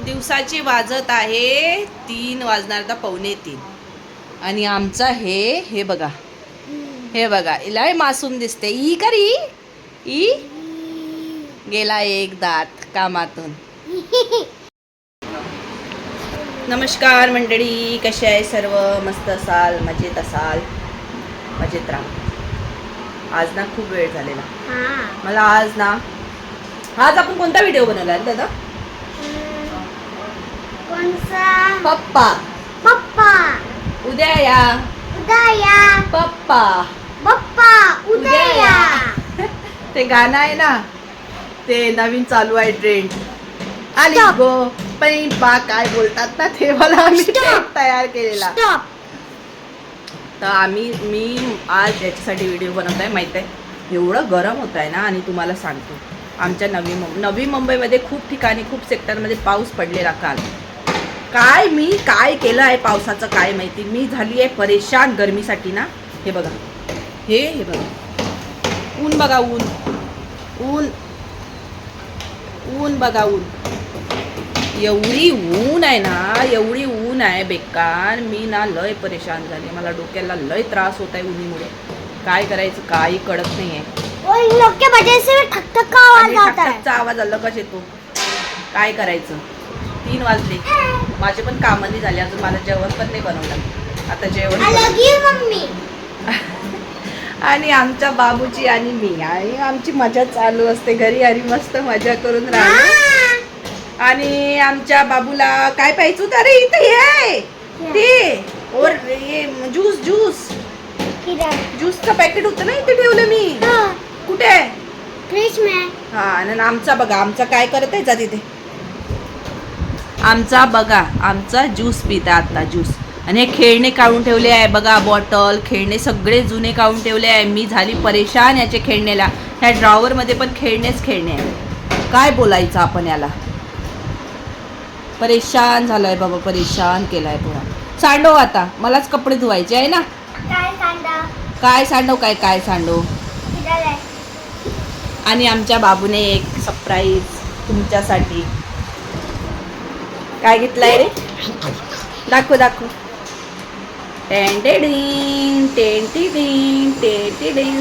दिवसाची वाजत आहे 3 वाजणार तर 2:45 आणि आमचा हे बघा, हे बघा इला मासूम दिसते. ई करी ई गेला एक दात कामातून. नमस्कार मंडळी, कसे आहे सर्व? मस्त असाल, मजेत असाल, मजेत राहा. आज ना खूप वेळ झालेला मला. आज आपण कोणता व्हिडिओ बनवला दादा? पप्पा पप्पा उद्या या, पप्पा उद्या या. ते गाणं आहे ना, ते नवीन चालू आहे ट्रेंड. आली गो पा काय बोलतात ना, ते मला आम्ही तयार केलेला. तर मी आज याच्यासाठी व्हिडिओ बनवत आहे. माहीत आहे एवढं गरम होत आहे ना, आणि तुम्हाला सांगतो आमच्या नवी मुंबईमध्ये खूप ठिकाणी, खूप सेक्टरमध्ये पाऊस पडलेला काल. मी काय केलं आहे पावसाचं काय माहिती. मी झाली आहे परेशान गरमीसाठी ना. हे बघा, हे बघा ऊन बघा, ऊन बघा, ऊन एवढी ऊन आहे ना, एवढी ऊन आहे बेकार. मी ना लय परेशान झाले, मला डोक्याला लय त्रास होत आहे उन्हीमुळे. काय करायचं काही कळत नाही आहे. ठकठकचा आवाज अलगच येतो. काय करायचं? 3 वाजले, माझे पण काम नाही झाले अजून. मला जेवण पण नाही बनवलं. आता जेवण आणि आमच्या बाबूची आणि मी आणि आमची मजा चालू असते घरी, आणि मस्त मजा करून राहिलो. आणि आमच्या बाबूला काय पाहिजे होतं? अरे इथे ते और ये ज्यूसचं पॅकेट होतं ना, इथे ठेवलं मी. कुठे? फ्रीज में. हा, आणि आमचा बघा, आमचा काय करत आहे जा तिथे. आमचा बघा, आमचा ज्यूस पिता आता ज्यूस. आणि हे खेळणे काढून ठेवले आहे बघा, बॉटल खेळणे सगळे जुने काढून ठेवले आहे. मी झाली परेशान याचे खेळण्याला. ह्या ड्रॉवरमध्ये पण खेळणे आहे. काय बोलायचं आपण याला. परेशान झालंय बाबा, परेशान केलाय पुरा. सांडव आता, मलाच कपडे धुवायचे आहे ना. काय सांडव. आणि आमच्या बाबूने एक सरप्राईज तुमच्यासाठी काय घेतलाय रे? दाखव.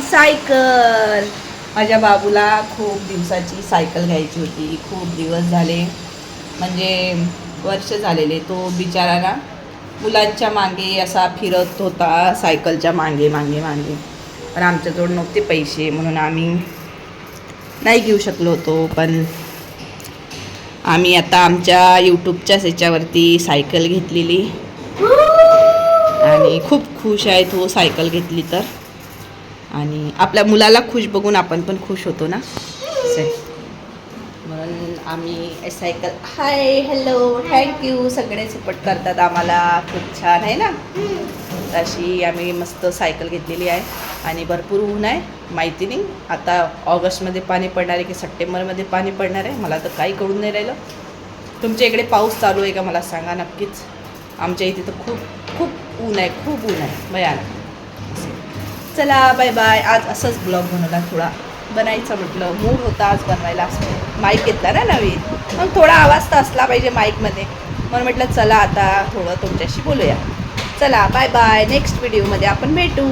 सायकल. माझ्या बाबूला खूप दिवसाची सायकल घ्यायची होती. खूप दिवस झाले, म्हणजे वर्ष झालेले. तो बिचारा ना मुलांच्या मागे असा फिरत होता, सायकलच्या मागे. पण आमच्याजवळ नव्हते पैसे, म्हणून आम्ही नाही घेऊ शकलो होतो. पण आम्ही आता आमच्या यूट्यूबच्याच ह्याच्यावरती सायकल घेतलेली, आणि खूप खुश आहे तो सायकल घेतली तर. आणि आपल्या मुलाला खुश बघून आपण पण खुश होतो ना, म्हणून आम्ही सायकल. हाय, हॅलो, थँक्यू. सगळे सपोर्ट करतात आम्हाला, खूप छान आहे ना. अशी आम्ही मस्त सायकल घेतलेली आहे. आणि भरपूर ऊन आहे, माहिती नाही आता ऑगस्टमध्ये पाणी पडणार आहे की सप्टेंबरमध्ये पाणी पडणार आहे, मला तर काही कळून नाही राहिलं. तुमच्या इकडे पाऊस चालू आहे का मला सांगा नक्कीच. आमच्या इथे तर खूप ऊन आहे, खूप ऊन आहे, भयानक. चला बाय बाय. आज असंच ब्लॉग बनवला, थोडा बनायचं म्हटलं, मूड होता आज बनवायला. माईक घेतला ना नवीन, मग थोडा आवाज तर असला पाहिजे माईकमध्ये, म्हणून म्हटलं चला आता थोडं तुमच्याशी बोलूया. चला बाय बाय. नेक्स्ट व्हिडिओमध्ये आपण भेटू.